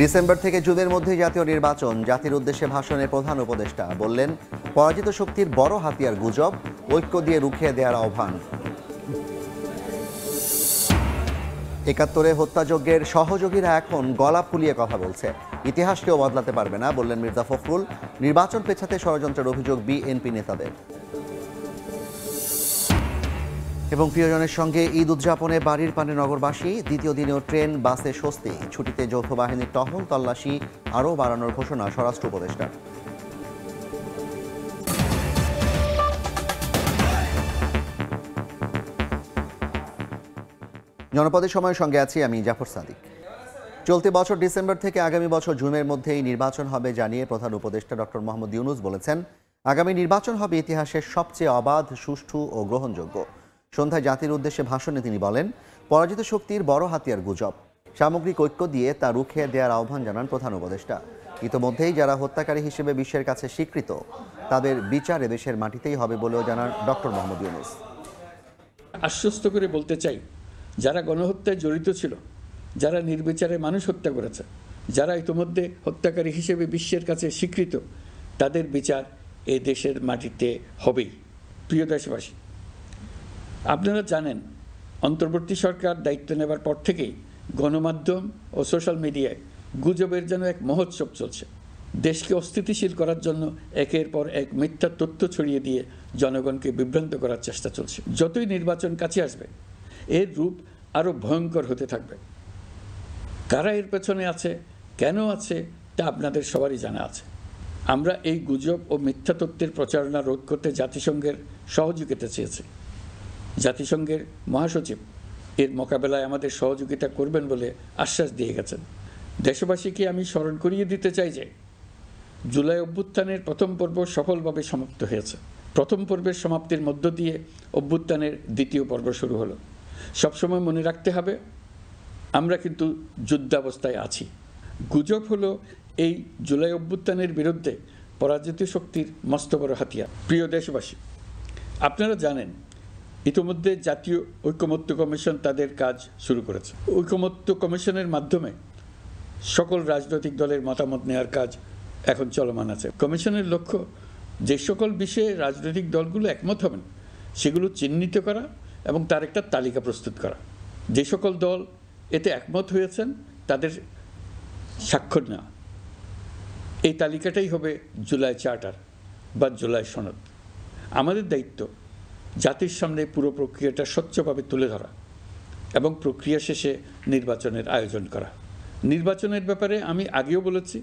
December থেকে জুনের মধ্যে জাতীয় নির্বাচন, জাতির উদ্দেশ্যে ভাষণে প্রধান উপদেষ্টা বললেন, পরাজিত শক্তির বড় হাতিয়ার গুজব, ঐক্য দিয়ে রুখিয়ে দেওয়ার আহ্বান। ৭১ হত্যাযজ্ঞের সহযোগীরা এখন গলা ফুলিয়ে কথা বলছে, ইতিহাসকেও বদলাতে পারবে না বললেন মির্জা ফখরুল। নির্বাচন পেছাতে ষড়যন্ত্রের অভিযোগ বিএনপি নেতাদের। এবং প্রিয়জনের সঙ্গে ঈদ উদযাপনে বাড়ির পানে নগরবাসী, দ্বিতীয় দিনেও ট্রেন বাসে স্বস্তি, ছুটিতে যৌথ বাহিনীর টহল তল্লাশি আরও বাড়ানোর ঘোষণা স্বরাষ্ট্র উপদেষ্টার। জনপদের সময়ের সঙ্গে আছি আমি জাফর সাদিক। চলতি বছর ডিসেম্বর থেকে আগামী বছর জুনের মধ্যেই নির্বাচন হবে জানিয়ে প্রধান উপদেষ্টা ডক্টর মোহাম্মদ ইউনূস বলেছেন, আগামী নির্বাচন হবে ইতিহাসের সবচেয়ে অবাধ, সুষ্ঠু ও গ্রহণযোগ্য। সন্ধ্যায় জাতির উদ্দেশ্যে ভাষণে তিনি বলেন, পরাজিত শক্তির বড় হাতিয়ার গুজব, সামগ্রিক ঐক্য দিয়ে তা রুখে দেওয়ার আহ্বান জানান প্রধান উপদেষ্টা। ইতোমধ্যেই যারা হত্যাকারী হিসেবে বিশ্বের কাছে স্বীকৃত, তাদের বিচার এদেশের মাটিতেই হবে বলেও জানান ডক্টর মোহাম্মদ ইউনূস। আশ্বস্ত করে বলতে চাই, যারা গণহত্যায় জড়িত ছিল, যারা নির্বিচারে মানুষ হত্যা করেছে, যারা ইতোমধ্যে হত্যাকারী হিসেবে বিশ্বের কাছে স্বীকৃত, তাদের বিচার এই দেশের মাটিতে হবেই। প্রিয় দেশবাসী, আপনারা জানেন, অন্তর্বর্তী সরকার দায়িত্ব নেবার পর থেকেই গণমাধ্যম ও সোশ্যাল মিডিয়ায় গুজবের যেন এক মহোৎসব চলছে। দেশকে অস্থিতিশীল করার জন্য একের পর এক মিথ্যা তথ্য ছড়িয়ে দিয়ে জনগণকে বিভ্রান্ত করার চেষ্টা চলছে। যতই নির্বাচন কাছে আসবে, এর রূপ আরও ভয়ঙ্কর হতে থাকবে। কারা এর পেছনে আছে, কেন আছে, তা আপনাদের সবারই জানা আছে। আমরা এই গুজব ও মিথ্যা তথ্যের প্রচারণা রোধ করতে জাতিসংঘের সহযোগিতা চেয়েছি। জাতিসংঘের মহাসচিব এর মোকাবেলায় আমাদের সহযোগিতা করবেন বলে আশ্বাস দিয়ে গেছেন। দেশবাসীকে আমি স্মরণ করিয়ে দিতে চাই যে জুলাই অভ্যুত্থানের প্রথম পর্ব সফলভাবে সমাপ্ত হয়েছে। প্রথম পর্বের সমাপ্তির মধ্য দিয়ে অভ্যুত্থানের দ্বিতীয় পর্ব শুরু হলো। সবসময় মনে রাখতে হবে, আমরা কিন্তু যুদ্ধাবস্থায় আছি। গুজব হলো এই জুলাই অভ্যুত্থানের বিরুদ্ধে পরাজিত শক্তির মস্ত বড় হাতিয়ার। প্রিয় দেশবাসী, আপনারা জানেন, ইতিমধ্যে জাতীয় ঐকমত্য কমিশন তাদের কাজ শুরু করেছে। ঐকমত্য কমিশনের মাধ্যমে সকল রাজনৈতিক দলের মতামত নেওয়ার কাজ এখন চলমান আছে। কমিশনের লক্ষ্য যে সকল বিষয়ে রাজনৈতিক দলগুলো একমত হবেন সেগুলো চিহ্নিত করা এবং তার একটা তালিকা প্রস্তুত করা। যে সকল দল এতে একমত হয়েছেন তাদের স্বাক্ষর নেওয়া। এই তালিকাটাই হবে জুলাই চার্টার বা জুলাই সনদ। আমাদের দায়িত্ব জাতির সামনে পুরো প্রক্রিয়াটা স্বচ্ছভাবে তুলে ধরা এবং প্রক্রিয়া শেষে নির্বাচনের আয়োজন করা। নির্বাচনের ব্যাপারে আমি আগেও বলেছি,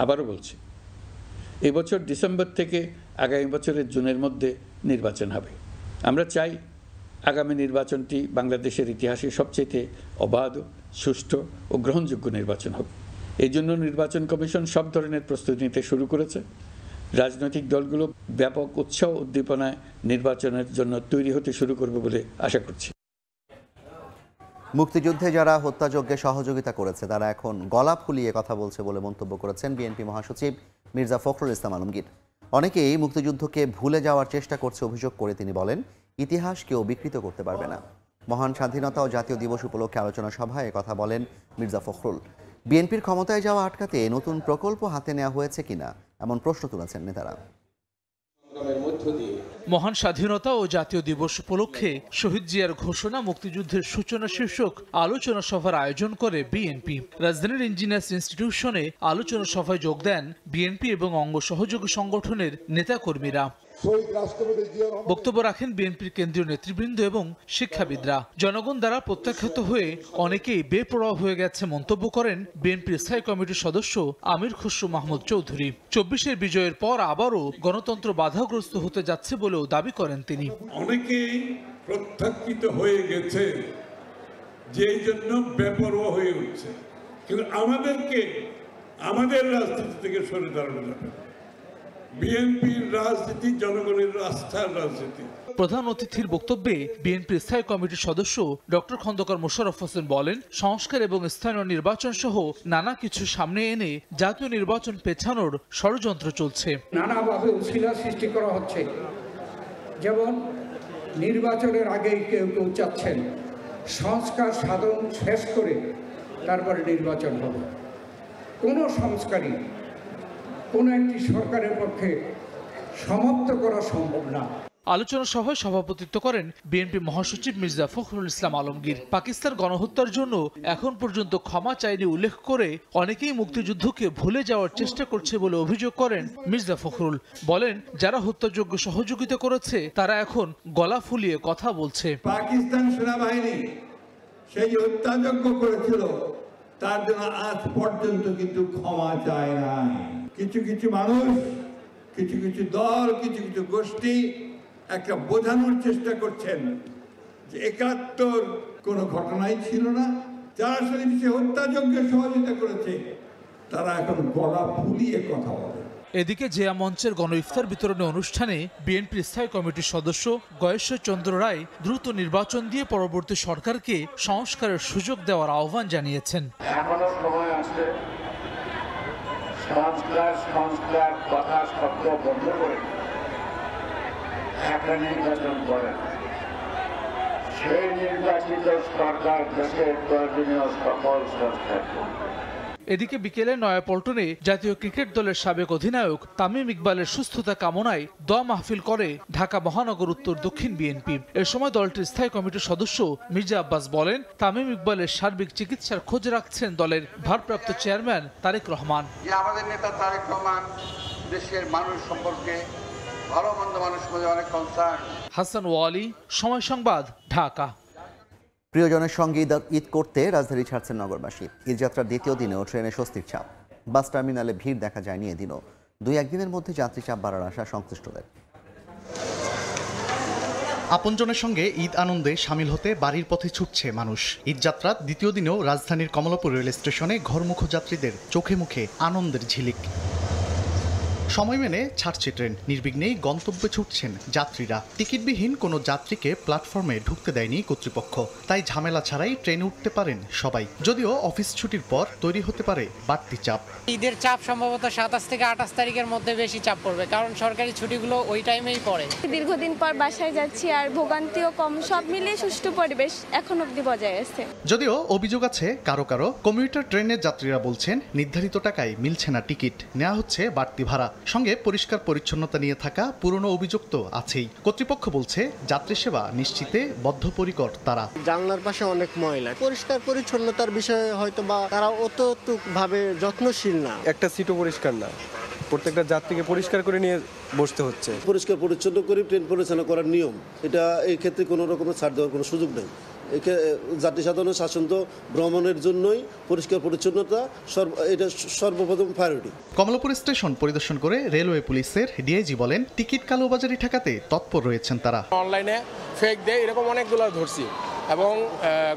আবারও বলছি, এবছর ডিসেম্বর থেকে আগামী বছরের জুনের মধ্যে নির্বাচন হবে। আমরা চাই আগামী নির্বাচনটি বাংলাদেশের ইতিহাসে সবচেয়ে অবাধ, সুষ্ঠু ও গ্রহণযোগ্য নির্বাচন হবে। এই জন্য নির্বাচন কমিশন সব ধরনের প্রস্তুতি নিতে শুরু করেছে। রাজনৈতিক দলগুলো ব্যাপক উৎসাহ উদ্দীপনায় নির্বাচনের জন্য তৈরি হতে শুরু করবে বলে আশা করছি। মুক্তিযুদ্ধে যারা হত্যাযজ্ঞে সহযোগিতা করেছে তারা এখন গলা ফুলিয়ে কথা বলছে বলে মন্তব্য করেছেন বিএনপি মহাসচিব মির্জা ফখরুল ইসলাম আলমগীর। অনেকেই মুক্তিযুদ্ধকে ভুলে যাওয়ার চেষ্টা করছে অভিযোগ করে তিনি বলেন, ইতিহাস কেউ বিকৃত করতে পারবে না। মহান স্বাধীনতা ও জাতীয় দিবস উপলক্ষে আলোচনা সভায় কথা বলেন মির্জা ফখরুল। বিএনপির ক্ষমতায় যাওয়া আটকাতে নতুন প্রকল্প হাতে নেওয়া হয়েছে কিনা এমন প্রশ্ন তুলেছেন নেতারা। মহান স্বাধীনতা ও জাতীয় দিবস উপলক্ষে শহীদ জিয়ার ঘোষণা মুক্তিযুদ্ধের সূচনা শীর্ষক আলোচনা সভার আয়োজন করে বিএনপি। রাজধানীর ইঞ্জিনিয়ার্স ইনস্টিটিউশনে আলোচনা সভায় যোগ দেন বিএনপি এবং অঙ্গ সহযোগী সংগঠনের নেতাকর্মীরা। বক্তব্য রাখেন বিএনপির কেন্দ্রীয় নেতৃবৃন্দ এবং শিক্ষাবিদরা। জনগণ দ্বারা প্রত্যাখ্যাত হয়ে অনেকেই বেপরোয়া হয়ে গেছে মন্তব্য করেন বিএনপির স্থায়ী কমিটির সদস্য আমির খসরু মাহমুদ চৌধুরী। ২৪-এর বিজয়ের পর আবারও গণতন্ত্র বাধাগ্রস্ত হতে যাচ্ছে বলেও দাবি করেন তিনি। অনেকেই প্রত্যাখ্যিত হয়ে গেছে, যেই জন্য বেপরোয়া হয়ে উঠছে, কিন্তু আমাদেরকে আমাদের রাজনীতি থেকে সরে দাঁড়ানো যাবে। বিএনপির রাজনীতি জনগণের আস্থার রাজনীতি। প্রধান অতিথির বক্তব্যে বিএনপির স্থায়ী কমিটির সদস্য ডক্টর খন্দকার মোশাররফ হোসেন বলেন, সংস্কার এবং স্থানীয় নির্বাচন সহ নানা কিছু সামনে এনে জাতীয় নির্বাচন পেছানোর ষড়যন্ত্র চলছে। নানাভাবে উছিলা সৃষ্টি করা হচ্ছে। যেমন নির্বাচনের আগেই কেউ কেউ চাচ্ছেন সংস্কার সাধন শেষ করে তারপরে নির্বাচন হবে। কোনো সংস্কারই কোনো একটি সরকারের পক্ষে সমাপ্ত করা সম্ভব না। আলোচনা সভায় সভাপতিত্ব করেন বিএনপি মহাসচিব মির্জা ফখরুল ইসলাম আলমগীর। পাকিস্তান গণহত্যার জন্য এখন পর্যন্ত ক্ষমা চায়নি উল্লেখ করে অনেকেই মুক্তিযুদ্ধকে ভুলে যাওয়ার চেষ্টা করছে বলে অভিযোগ করেন মির্জা ফখরুল। বলেন, যারা হত্যাযোগ্য সহযোগিতা করেছে তারা এখন গলা ফুলিয়ে কথা বলছে। পাকিস্তান সেনাবাহিনী সেই হত্যাযজ্ঞ করেছিল, তার জন্য আজ পর্যন্ত কিন্তু ক্ষমা চায় নাই। কিছু কিছু মানুষ, কিছু কিছু দল, কিছু কিছু গোষ্ঠী একটা বোঝানোর চেষ্টা করছেন যে ৭১ কোনো ঘটনাই ছিল না। যারা সে হত্যাযজ্ঞে সহযোগিতা করেছে তারা এখন গলা ফুলিয়ে কথা বলে। এদিকে জিয়া মঞ্চের গণ ইফতার বিতরণী অনুষ্ঠানে বিএনপির স্থায়ী কমিটির সদস্য গয়েশ্বর চন্দ্র রায় দ্রুত নির্বাচন দিয়ে পরবর্তী সরকারকে সংস্কারের সুযোগ দেওয়ার আহ্বান জানিয়েছেন। এখনো সময় আছে, সংস্কার কথা শব্দ বন্ধ করে একটা নির্বাচন করেন। সেই নির্বাচিত সরকার দেশের প্রয়োজনীয় সকল সংস্কার করবে। এদিকে বিকেলে নয়াপল্টনে জাতীয় ক্রিকেট দলের সাবেক অধিনায়ক তামিম ইকবালের সুস্থতা কামনায় দোয়া মাহফিল করে ঢাকা মহানগর উত্তর দক্ষিণ বিএনপি। এ সময় দলটির স্থায়ী কমিটির সদস্য মির্জা আব্বাস বলেন, তামিম ইকবালের সার্বিক চিকিৎসার খোঁজ রাখছেন দলের ভারপ্রাপ্ত চেয়ারম্যান তারেক রহমান। যে আমাদের নেতা তারেক রহমান দেশের মানুষ সম্পর্কে, ভালো মন্দ মানুষ মধ্যে অনেক কনসার্ন। হাসান ওয়ালি, সময় সংবাদ, ঢাকা। প্রিয়জনের সঙ্গে ঈদ করতে রাজধানী ছাড়ছেন নগরবাসী। ঈদযাত্রার দ্বিতীয় দিনেও ট্রেনে স্বস্তির ছাপ। বাস টার্মিনালে ভিড় দেখা যায়নি এদিনও। ২-১ দিনের মধ্যে যাত্রী চাপ বাড়ার আশা সংশ্লিষ্টদের। আপনজনের সঙ্গে ঈদ আনন্দে সামিল হতে বাড়ির পথে ছুটছে মানুষ। ঈদযাত্রার দ্বিতীয় দিনেও রাজধানীর কমলাপুর রেল স্টেশনে ঘরমুখো যাত্রীদের চোখে মুখে আনন্দের ঝিলিক। সময় মেনে ছাড়ছে ট্রেন, নির্বিঘ্নেই গন্তব্যে ছুটছেন যাত্রীরা। টিকিটবিহীন কোনো যাত্রীকে প্ল্যাটফর্মে ঢুকতে দেয়নি কর্তৃপক্ষ, তাই ঝামেলা ছাড়াই ট্রেনে উঠতে পারেন সবাই। যদিও অফিস ছুটির পর তৈরি হতে পারে বাড়তি চাপ। ঈদের চাপ সম্ভবত ২৭ থেকে ২৮ তারিখের মধ্যে বেশি চাপ পড়বে, কারণ সরকারি ছুটিগুলো ওই টাইমেই পড়ে। দীর্ঘদিন পর বাসায় যাচ্ছি, আর ভোগান্তিও কম, সব মিলিয়ে সুষ্ঠু পরিবেশ এখন অবধি বজায় আছে। যদিও অভিযোগ আছে কারো কমিউটার ট্রেনের যাত্রীরা বলছেন নির্ধারিত টাকায় মিলছে না টিকিট, নেওয়া হচ্ছে বাড়তি ভাড়া। সঙ্গে পরিষ্কার পরিচ্ছন্নতা নিয়ে থাকা পুরনো অভিযোগ তো আছেই। কর্তৃপক্ষ বলছে যাত্রী সেবা নিশ্চিতে বদ্ধপরিকর তারা। জানলার পাশে অনেক ময়লা, পরিষ্কার পরিচ্ছন্নতার বিষয়ে হয়তো বা তারা অতটুক ভাবে যত্নশীল না। একটা সিটও পরিষ্কার না, প্রত্যেকটা যাত্রীকে পরিষ্কার করে নিয়ে বসতে হচ্ছে। পরিষ্কার পরিচ্ছন্ন করে ট্রেন পরিচালনা করার নিয়ম, এটা এই ক্ষেত্রে কোনো রকমের ছাড় দেওয়ার কোনো সুযোগ নেই। যাত্রী সাধারণ শাসন তো ভ্রমণের জন্যই পরিষ্কার পরিচ্ছন্নতা এটা সর্বপ্রথম প্রায়োরিটি। কমলাপুর স্টেশন পরিদর্শন করে রেলওয়ে পুলিশের ডিআইজি বলেন, টিকিট কালোবাজারি ঠেকাতে তৎপর রয়েছেন তারা। অনলাইনে ফেক দেয় এরকম অনেকগুলো ধরছি, এবং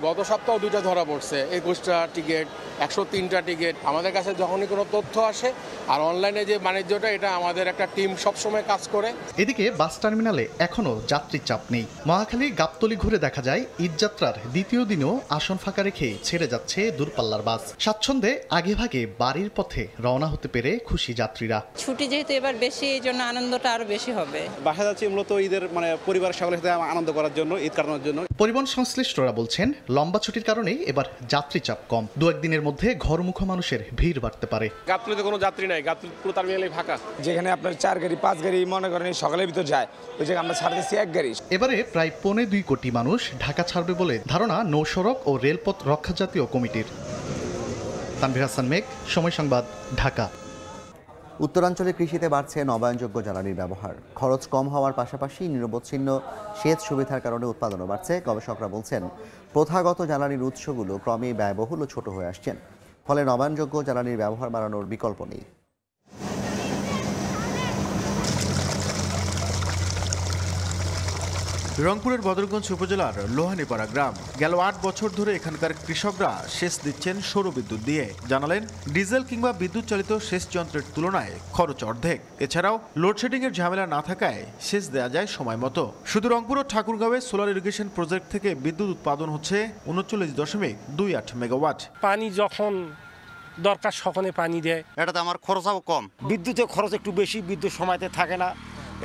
গত সপ্তাহ 2টা ধরা পড়ছে। 21টা টিকিট, 103টা টিকিট। আমাদের কাছে যখনই কোনো তথ্য আসে, আর অনলাইনে যে বাণিজ্যটা, এটা আমাদের একটা টিম সবসময় কাজ করে। এদিকে বাস টার্মিনালে এখনো যাত্রী চাপ নেই। মহাখালী গাবতলী ঘুরে দেখা যায় ঈদযাত্রার দ্বিতীয় দিনেও আসন ফাঁকা রেখে ছেড়ে যাচ্ছে দূরপাল্লার বাস। স্বাচ্ছন্দ্যে আগেভাগে বাড়ির পথে রওনা হতে পেরে খুশি যাত্রীরা। ছুটি যেহেতু এবার বেশি, এই জন্য আনন্দটা আরো বেশি হবে। বাসা যাচ্ছি মূলত ঈদের পরিবারের সকলের সাথে আনন্দ করার জন্য, ঈদ কাটানোর জন্য। পরিবহন সংশ্লিষ্টরা বলছেন লম্বা ছুটির কারণেই এবার যাত্রী চাপ কম। 2-1 দিনের মধ্যে ঘরমুখো মানুষের ভিড় বাড়তে পারে। গাবতলীতে কোনো যাত্রী নাই, গাবতলী পুরো টার্মিনালই ফাঁকা। যেখানে আপনার 4 গাড়ি 5 গাড়ি মনে করেন সকালের ভিতর যায়, ওই জায়গায় আমরা ছাড়তেছি 1 গাড়ি। এবারে প্রায় 2.25 কোটি মানুষ ঢাকা ছাড়বে বলে ধারণা নৌসড়ক ও রেলপথ রক্ষা জাতীয় কমিটির। তানভীর হাসান মেঘ, সময় সংবাদ, ঢাকা। উত্তরাঞ্চলে কৃষিতে বাড়ছে নবায়নযোগ্য জ্বালানির ব্যবহার। খরচ কম হওয়ার পাশাপাশি নিরবচ্ছিন্ন সেচ সুবিধার কারণে উৎপাদনও বাড়ছে। গবেষকরা বলছেন, প্রথাগত জ্বালানির উৎসগুলো ক্রমেই ব্যয়বহুল ও ছোট হয়ে আসছেন। ফলে নবায়নযোগ্য জ্বালানির ব্যবহার বাড়ানোর বিকল্প নেই। রংপুরের বদরগঞ্জ উপজেলার লোহানীপাড়া গ্রাম। গেল 8 বছর ধরে এখানকার কৃষকরা সেচ দিচ্ছেন সৌরবিদ্যুৎ দিয়ে। জানালেন, ডিজেল কিংবা বিদ্যুৎ চালিত সেচ যন্ত্রের তুলনায় খরচ অর্ধেক। এছাড়াও লোডশেডিংয়ের ঝামেলা না থাকায় সেচ দেওয়া যায় সময় মতো। শুধু রংপুর ও ঠাকুরগাঁওয়ে সোলার ইরিগেশন প্রজেক্ট থেকে বিদ্যুৎ উৎপাদন হচ্ছে 39.28 মেগাওয়াট। পানি যখন দরকার সকলে পানি দেয়, এটাতে আমার খরচাও কম। বিদ্যুতের খরচ একটু বেশি, বিদ্যুৎ সময়তে থাকে না,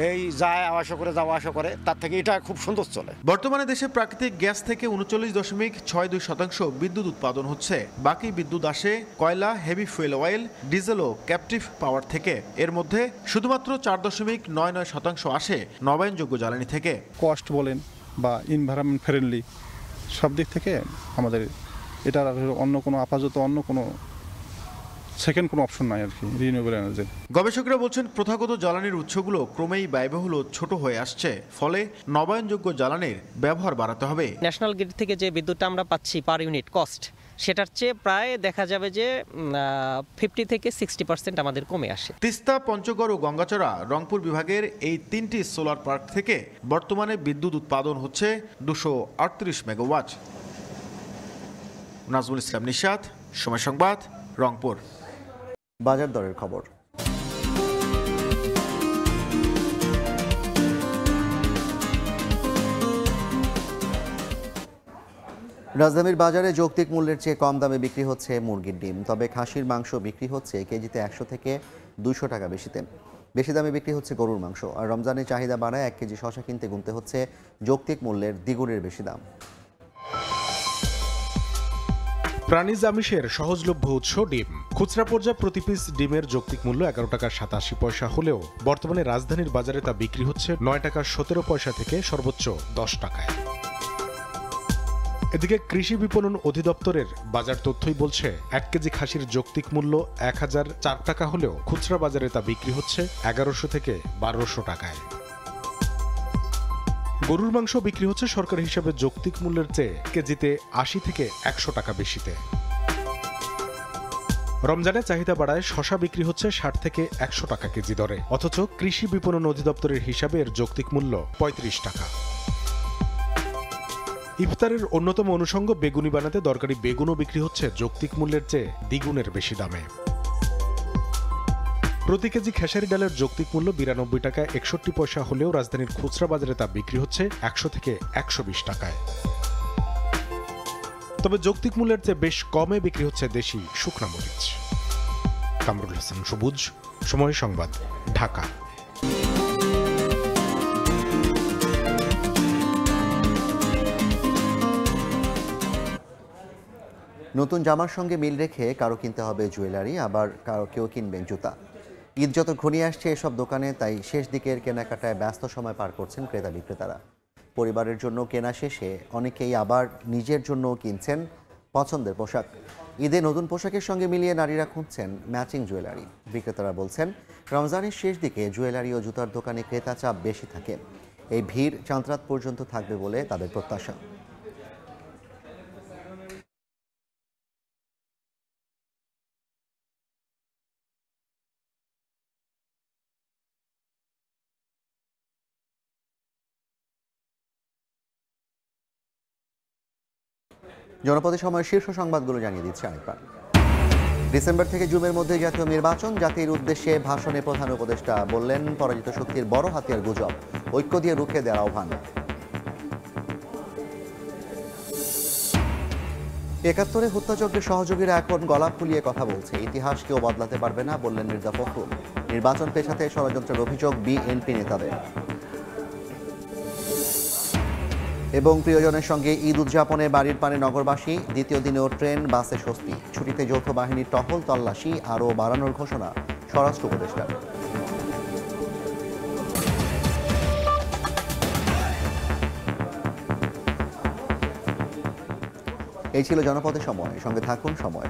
এই যায় আসা করে যাওয়া আসা করে, তার থেকে এটা খুব সুন্দর চলে। বর্তমানে দেশে প্রাকৃতিক গ্যাস থেকে 39.62% বিদ্যুৎ উৎপাদন হচ্ছে। বাকি বিদ্যুৎ আসে কয়লা, হেভি ফুয়েল অয়েল, ডিজেল ও ক্যাপটিভ পাওয়ার থেকে। এর মধ্যে শুধুমাত্র 4.99% আসে নবায়নযোগ্য জ্বালানি থেকে। কস্ট বলেন বা এনভায়রনমেন্ট ফ্রেন্ডলি সব দিক থেকে আমাদের এটা অন্য কোনো আপাতত অন্য কোনো সেকেন্ড কোনো অপশন নাই আর কি রিনিউয়েবল এনার্জি। গবেষকরা বলছেন প্রথাগত জ্বালানির উৎসগুলো ক্রমেই ব্যয়বহুল ও ছোট হয়ে আসছে, ফলে নবায়নযোগ্য জ্বালানির ব্যবহার বাড়াতে হবে। ন্যাশনাল গ্রিড থেকে যে বিদ্যুৎটা আমরা পাচ্ছি পার ইউনিট কস্ট, সেটার চেয়ে প্রায় দেখা যাবে যে 50 থেকে 60% আমাদের কমে আসে। তিস্তা, পঞ্চগড় ও গঙ্গাচড়া, রংপুর বিভাগের এই 3টি সোলার পার্ক থেকে বর্তমানে বিদ্যুৎ উৎপাদন হচ্ছে 238 মেগাওয়াট। নাজমুল ইসলাম নিশাত, সময় সংবাদ, রংপুর। বাজার দরের খবর। রাজধানীর বাজারে যৌক্তিক মূল্যের চেয়ে কম দামে বিক্রি হচ্ছে মুরগির ডিম, তবে খাসির মাংস বিক্রি হচ্ছে কেজিতে 100 থেকে 200 টাকা বেশিতে। বেশি দামে বিক্রি হচ্ছে গরুর মাংস। আর রমজানের চাহিদা বাড়ায় 1 কেজি শসা কিনতে গুনতে হচ্ছে যৌক্তিক মূল্যের দ্বিগুণের বেশি দাম। প্রাণীজ আমিষের সহজলভ্য উৎস ডিম। খুচরা পর্যায়ে প্রতি পিস ডিমের যৌক্তিক মূল্য 11 টাকা 87 পয়সা হলেও বর্তমানে রাজধানীর বাজারে তা বিক্রি হচ্ছে 9 টাকা 17 পয়সা থেকে সর্বোচ্চ 10 টাকায়। এদিকে কৃষি বিপণন অধিদপ্তরের বাজার তথ্যই বলছে 1 কেজি খাসির যৌক্তিক মূল্য 1004 টাকা হলেও খুচরা বাজারে তা বিক্রি হচ্ছে 1100 থেকে 1200 টাকায়। গরুর মাংস বিক্রি হচ্ছে সরকারি হিসাবে যৌক্তিক মূল্যের চেয়ে কেজিতে 80 থেকে 100 টাকা বেশিতে। রমজানে চাহিদা বাড়ায় শসা বিক্রি হচ্ছে 60 থেকে 100 টাকা কেজি দরে, অথচ কৃষি বিপণন অধিদপ্তরের হিসাবে এর যৌক্তিক মূল্য 35 টাকা। ইফতারের অন্যতম অনুষঙ্গ বেগুনি বানাতে দরকারি বেগুনও বিক্রি হচ্ছে যৌক্তিক মূল্যের চেয়ে দ্বিগুণের বেশি দামে। প্রতি কেজি খেসারি ডালের যৌক্তিক মূল্য 92 টাকা 61 পয়সা হলেও রাজধানীর খুচরা বাজারে তা বিক্রি হচ্ছে 100 থেকে 120 টাকায়। তবে যৌক্তিক মূল্যের চেয়ে বেশ কমে বিক্রি হচ্ছে দেশি শুকনা মরিচ। কামরুল হাসান সবুজ, সময় সংবাদ, ঢাকা। নতুন জামার সঙ্গে মিল রেখে কারো কিনতে হবে জুয়েলারি, আবার কেউ কিনবেন জুতা। ঈদ যত ঘনিয়ে আসছে এসব দোকানে, তাই শেষ দিকের কেনাকাটায় ব্যস্ত সময় পার করছেন ক্রেতা বিক্রেতারা। পরিবারের জন্য কেনা শেষে অনেকেই আবার নিজের জন্যও কিনছেন পছন্দের পোশাক। ঈদে নতুন পোশাকের সঙ্গে মিলিয়ে নারীরা খুঁজছেন ম্যাচিং জুয়েলারি। বিক্রেতারা বলছেন রমজানের শেষ দিকে জুয়েলারি ও জুতার দোকানে ক্রেতা চাপ বেশি থাকে। এই ভিড় চাঁদরাত পর্যন্ত থাকবে বলে তাদের প্রত্যাশা। জনপদের সময় শীর্ষ সংবাদগুলো জানিয়ে দিচ্ছে আরেকবার। ডিসেম্বর থেকে জুনের মধ্যে জাতীয় নির্বাচন, জাতির উদ্দেশ্যে ভাষণে প্রধান উপদেষ্টা বললেন পরাজিত শক্তির বড় হাতিয়ার গুজব, ঐক্য দিয়ে রুখে দেওয়ার আহ্বান। ৭১ হত্যাযজ্ঞের সহযোগীরা এখন গলা ফুলিয়ে কথা বলছে, ইতিহাস কেউ বদলাতে পারবে না বললেন মির্জা ফখরুল। নির্বাচন পেছাতে ষড়যন্ত্রের অভিযোগ বিএনপি নেতাদের। এবং প্রিয়জনের সঙ্গে ঈদ উদযাপনে বাড়ির পানে নগরবাসী, দ্বিতীয় দিনেও ট্রেন বাসে স্বস্তি। ছুটিতে যৌথ বাহিনীর টহল তল্লাশি আরও বাড়ানোর ঘোষণা স্বরাষ্ট্র উপদেষ্টার। এই ছিল জনপদের সময়, সঙ্গে থাকুন সময়।